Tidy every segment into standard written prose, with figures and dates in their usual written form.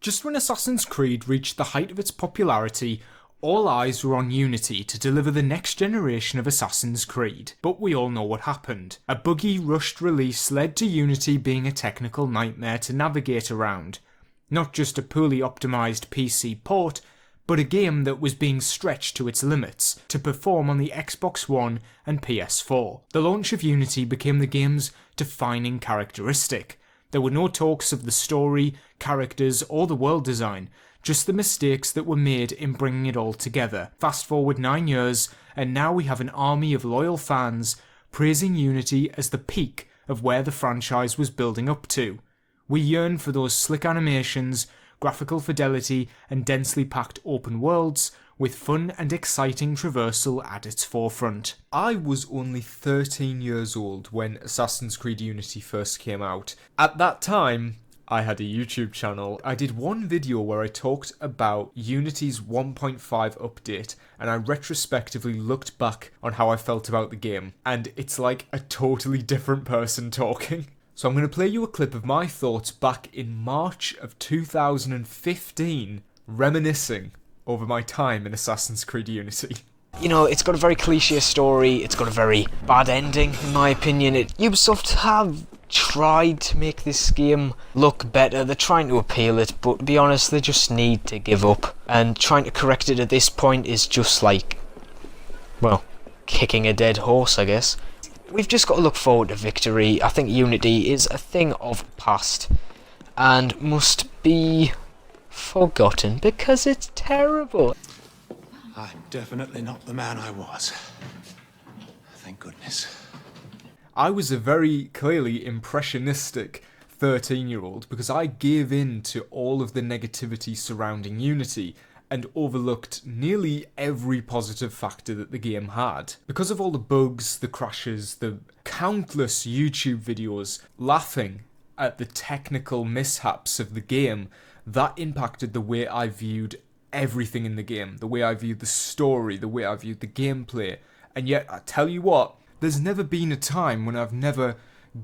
Just when Assassin's Creed reached the height of its popularity, all eyes were on Unity to deliver the next generation of Assassin's Creed. But we all know what happened. A buggy, rushed release led to Unity being a technical nightmare to navigate around. Not just a poorly optimised PC port, but a game that was being stretched to its limits to perform on the Xbox One and PS4. The launch of Unity became the game's defining characteristic. There were no talks of the story, characters, or the world design, just the mistakes that were made in bringing it all together. Fast forward 9 years, and now we have an army of loyal fans praising Unity as the peak of where the franchise was building up to. We yearn for those slick animations, graphical fidelity, and densely packed open worlds, with fun and exciting traversal at its forefront. I was only 13 years old when Assassin's Creed Unity first came out. At that time, I had a YouTube channel. I did one video where I talked about Unity's 1.5 update, and I retrospectively looked back on how I felt about the game, and it's like a totally different person talking. So I'm going to play you a clip of my thoughts back in March of 2015, reminiscing over my time in Assassin's Creed Unity. You know, it's got a very cliche story, it's got a very bad ending, in my opinion. Ubisoft have tried to make this game look better, they're trying to appeal it, but to be honest, they just need to give up. And trying to correct it at this point is just like, well, kicking a dead horse, I guess. We've just got to look forward to victory. I think Unity is a thing of the past and must be forgotten because it's terrible. I'm definitely not the man I was. Thank goodness. I was a very clearly impressionistic 13-year-old because I gave in to all of the negativity surrounding Unity and overlooked nearly every positive factor that the game had. Because of all the bugs, the crashes, the countless YouTube videos laughing at the technical mishaps of the game, that impacted the way I viewed everything in the game, the way I viewed the story, the way I viewed the gameplay. And yet, I tell you what, there's never been a time when I've never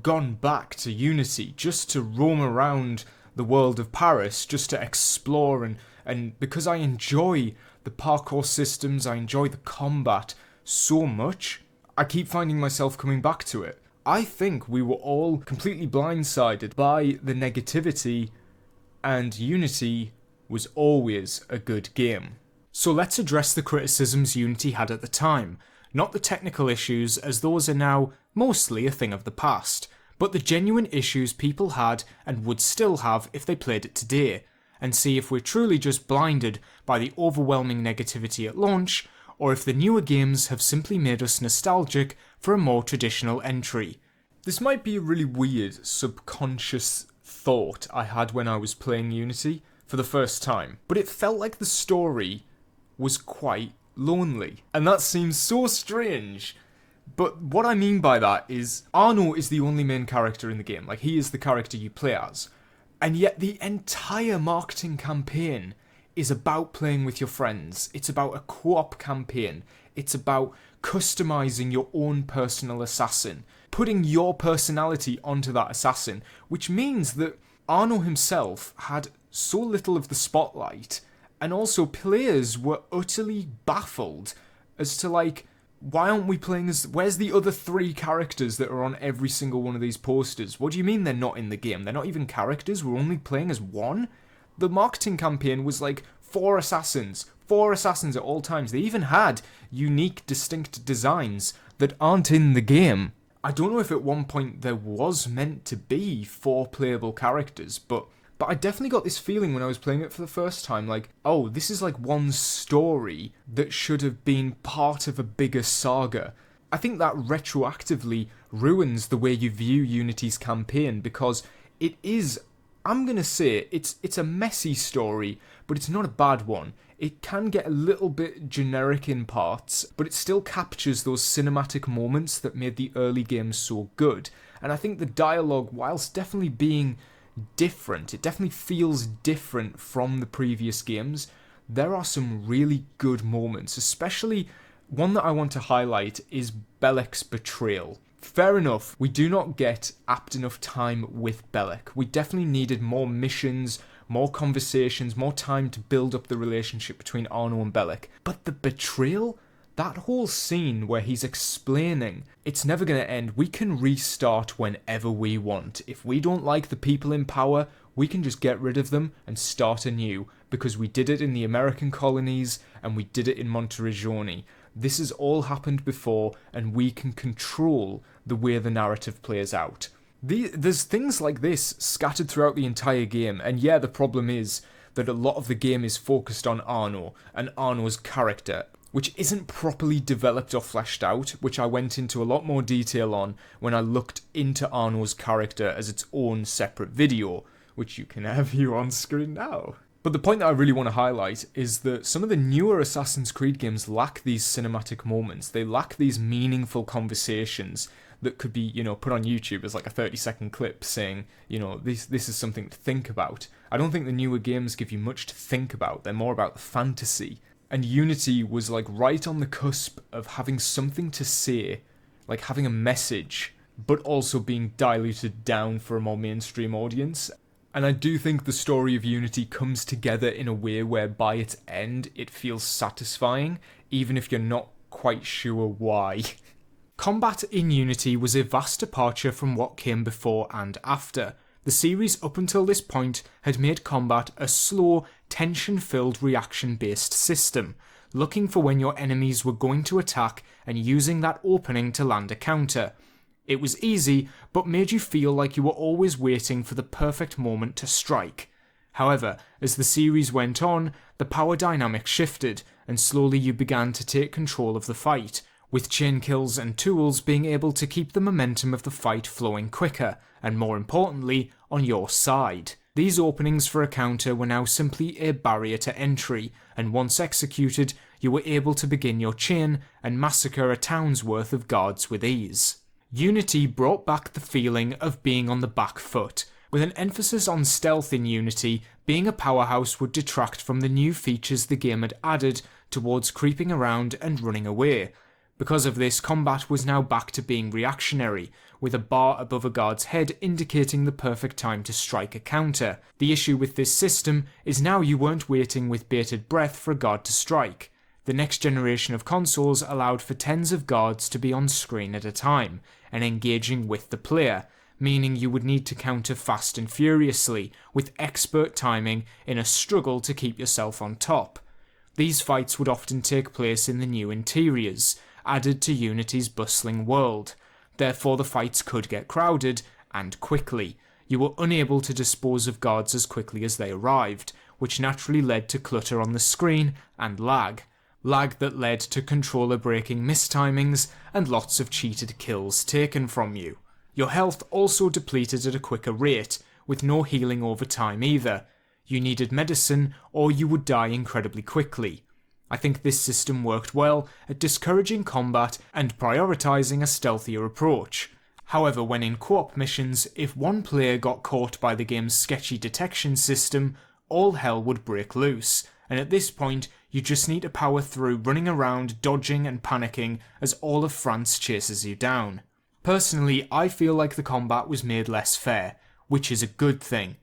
gone back to Unity just to roam around the world of Paris, just to explore, and because I enjoy the parkour systems, I enjoy the combat so much, I keep finding myself coming back to it. I think we were all completely blindsided by the negativity, and Unity was always a good game. So let's address the criticisms Unity had at the time, not the technical issues, as those are now mostly a thing of the past, but the genuine issues people had and would still have if they played it today, and see if we're truly just blinded by the overwhelming negativity at launch, or if the newer games have simply made us nostalgic for a more traditional entry. This might be a really weird, subconscious thought I had when I was playing Unity for the first time, but it felt like the story was quite lonely. And that seems so strange, but what I mean by that is Arno is the only main character in the game, like he is the character you play as, and yet the entire marketing campaign is about playing with your friends. It's about a co-op campaign. It's about customizing your own personal assassin, putting your personality onto that assassin, which means that Arno himself had so little of the spotlight, and also players were utterly baffled as to like, why aren't we playing as, where's the other 3 characters that are on every single one of these posters? What do you mean they're not in the game? They're not even characters, we're only playing as one? The marketing campaign was like 4 assassins at all times. They even had unique, distinct designs that aren't in the game. I don't know if at one point there was meant to be 4 playable characters, but I definitely got this feeling when I was playing it for the first time, like, oh, this is like one story that should have been part of a bigger saga. I think that retroactively ruins the way you view Unity's campaign, because it is, I'm gonna say, it's a messy story, but it's not a bad one. It can get a little bit generic in parts, but it still captures those cinematic moments that made the early games so good. And I think the dialogue, whilst definitely being different, it definitely feels different from the previous games, there are some really good moments, especially one that I want to highlight is Belek's betrayal. Fair enough, we do not get apt enough time with Belek. We definitely needed more missions, more conversations, more time to build up the relationship between Arno and Bellic. But the betrayal? That whole scene where he's explaining, it's never going to end. We can restart whenever we want. If we don't like the people in power, we can just get rid of them and start anew, because we did it in the American colonies and we did it in Monteriggioni. This has all happened before, and we can control the way the narrative plays out. There's things like this scattered throughout the entire game, and yeah, the problem is that a lot of the game is focused on Arno and Arno's character, which isn't properly developed or fleshed out, which I went into a lot more detail on when I looked into Arno's character as its own separate video, which you can have here on screen now. But the point that I really want to highlight is that some of the newer Assassin's Creed games lack these cinematic moments. They lack these meaningful conversations that could be, put on YouTube as like a 30-second clip saying, this is something to think about. I don't think the newer games give you much to think about. They're more about the fantasy. And Unity was like right on the cusp of having something to say, like having a message, but also being diluted down for a more mainstream audience. And I do think the story of Unity comes together in a way where by its end it feels satisfying, even if you're not quite sure why. Combat in Unity was a vast departure from what came before and after. The series up until this point had made combat a slow, tension-filled reaction-based system, looking for when your enemies were going to attack and using that opening to land a counter. It was easy, but made you feel like you were always waiting for the perfect moment to strike. However, as the series went on, the power dynamic shifted, and slowly you began to take control of the fight, with chain kills and tools being able to keep the momentum of the fight flowing quicker, and more importantly, on your side. These openings for a counter were now simply a barrier to entry, and once executed, you were able to begin your chain and massacre a town's worth of guards with ease. Unity brought back the feeling of being on the back foot. With an emphasis on stealth in Unity, being a powerhouse would detract from the new features the game had added towards creeping around and running away. Because of this, combat was now back to being reactionary, with a bar above a guard's head indicating the perfect time to strike a counter. The issue with this system is now you weren't waiting with bated breath for a guard to strike. The next generation of consoles allowed for tens of guards to be on screen at a time, and engaging with the player, meaning you would need to counter fast and furiously, with expert timing in a struggle to keep yourself on top. These fights would often take place in the new interiors, added to Unity's bustling world. Therefore the fights could get crowded, and quickly. You were unable to dispose of guards as quickly as they arrived, which naturally led to clutter on the screen and lag. Lag that led to controller breaking mistimings and lots of cheated kills taken from you. Your health also depleted at a quicker rate, with no healing over time either. You needed medicine or you would die incredibly quickly. I think this system worked well at discouraging combat and prioritising a stealthier approach. However, when in co-op missions, if one player got caught by the game's sketchy detection system, all hell would break loose, and at this point you just need to power through running around, dodging and panicking as all of France chases you down. Personally, I feel like the combat was made less fair, which is a good thing.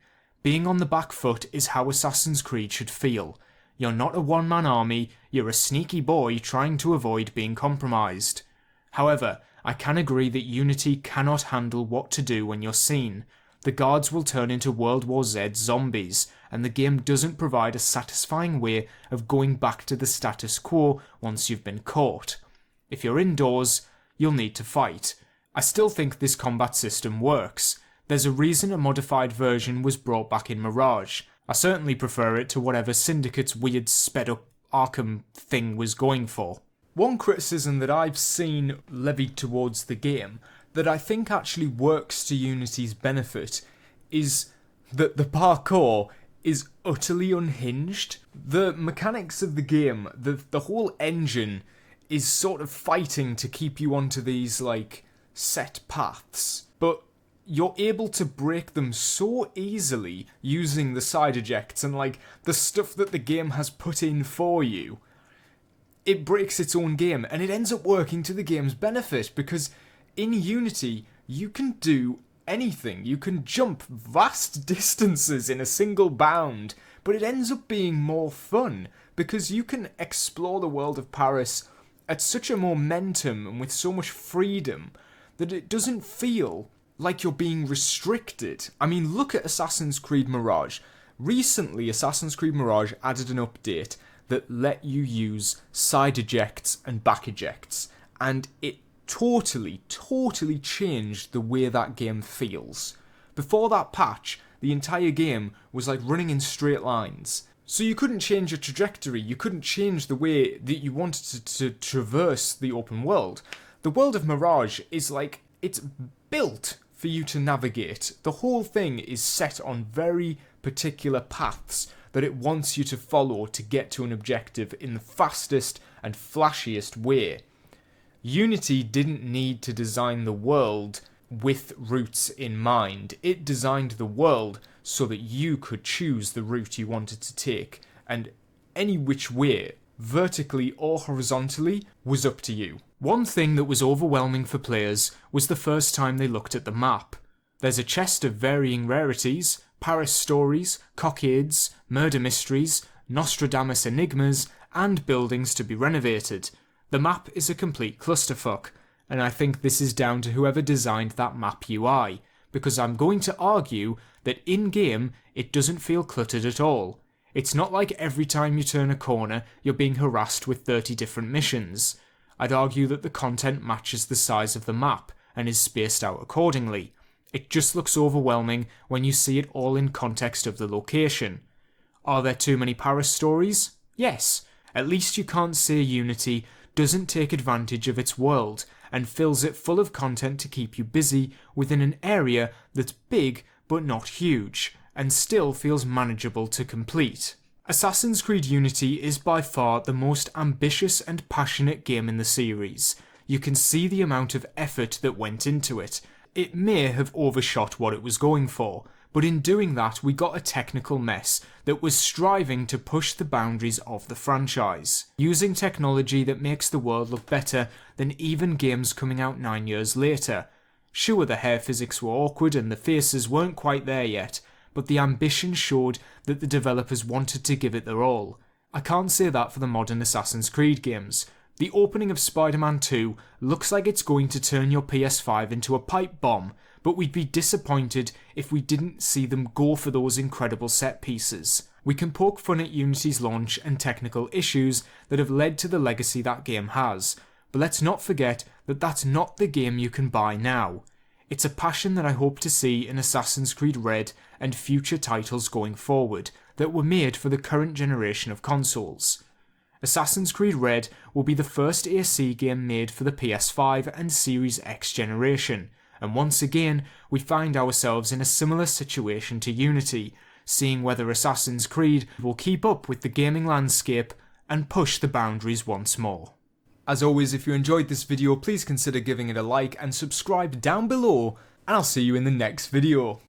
Being on the back foot is how Assassin's Creed should feel. You're not a one-man army, you're a sneaky boy trying to avoid being compromised. However, I can agree that Unity cannot handle what to do when you're seen. The guards will turn into World War Z zombies, and the game doesn't provide a satisfying way of going back to the status quo once you've been caught. If you're indoors, you'll need to fight. I still think this combat system works. There's a reason a modified version was brought back in Mirage. I certainly prefer it to whatever Syndicate's weird sped-up Arkham thing was going for. One criticism that I've seen levied towards the game that I think actually works to Unity's benefit is that the parkour is utterly unhinged. The mechanics of the game, the whole engine is sort of fighting to keep you onto these set paths, but you're able to break them so easily using the side ejects and the stuff that the game has put in for you. It breaks its own game, and it ends up working to the game's benefit, because in Unity you can do anything. You can jump vast distances in a single bound, but it ends up being more fun because you can explore the world of Paris at such a momentum and with so much freedom that it doesn't feel like you're being restricted. I mean, look at Assassin's Creed Mirage. Recently, Assassin's Creed Mirage added an update that let you use side ejects and back ejects, and it totally changed the way that game feels. Before that patch, the entire game was like running in straight lines. So you couldn't change your trajectory, you couldn't change the way that you wanted to traverse the open world. The world of Mirage is like, it's built for you to navigate. The whole thing is set on very particular paths that it wants you to follow to get to an objective in the fastest and flashiest way. Unity didn't need to design the world with routes in mind. It designed the world so that you could choose the route you wanted to take, and any which way, vertically or horizontally, was up to you. One thing that was overwhelming for players was the first time they looked at the map. There's a chest of varying rarities, Paris stories, cockades, murder mysteries, Nostradamus enigmas, and buildings to be renovated. The map is a complete clusterfuck, and I think this is down to whoever designed that map UI, because I'm going to argue that in-game it doesn't feel cluttered at all. It's not like every time you turn a corner you're being harassed with 30 different missions. I'd argue that the content matches the size of the map and is spaced out accordingly. It just looks overwhelming when you see it all in context of the location. Are there too many Paris stories? Yes. At least you can't say Unity doesn't take advantage of its world and fills it full of content to keep you busy within an area that's big but not huge, and still feels manageable to complete. Assassin's Creed Unity is by far the most ambitious and passionate game in the series. You can see the amount of effort that went into it. It may have overshot what it was going for, but in doing that we got a technical mess that was striving to push the boundaries of the franchise, using technology that makes the world look better than even games coming out 9 years later. Sure, the hair physics were awkward and the faces weren't quite there yet, but the ambition showed that the developers wanted to give it their all. I can't say that for the modern Assassin's Creed games. The opening of Spider-Man 2 looks like it's going to turn your PS5 into a pipe bomb, but we'd be disappointed if we didn't see them go for those incredible set pieces. We can poke fun at Unity's launch and technical issues that have led to the legacy that game has, but let's not forget that that's not the game you can buy now. It's a passion that I hope to see in Assassin's Creed Red and future titles going forward that were made for the current generation of consoles. Assassin's Creed Red will be the first AC game made for the PS5 and Series X generation, and once again we find ourselves in a similar situation to Unity, seeing whether Assassin's Creed will keep up with the gaming landscape and push the boundaries once more. As always, if you enjoyed this video, please consider giving it a like and subscribe down below, and I'll see you in the next video.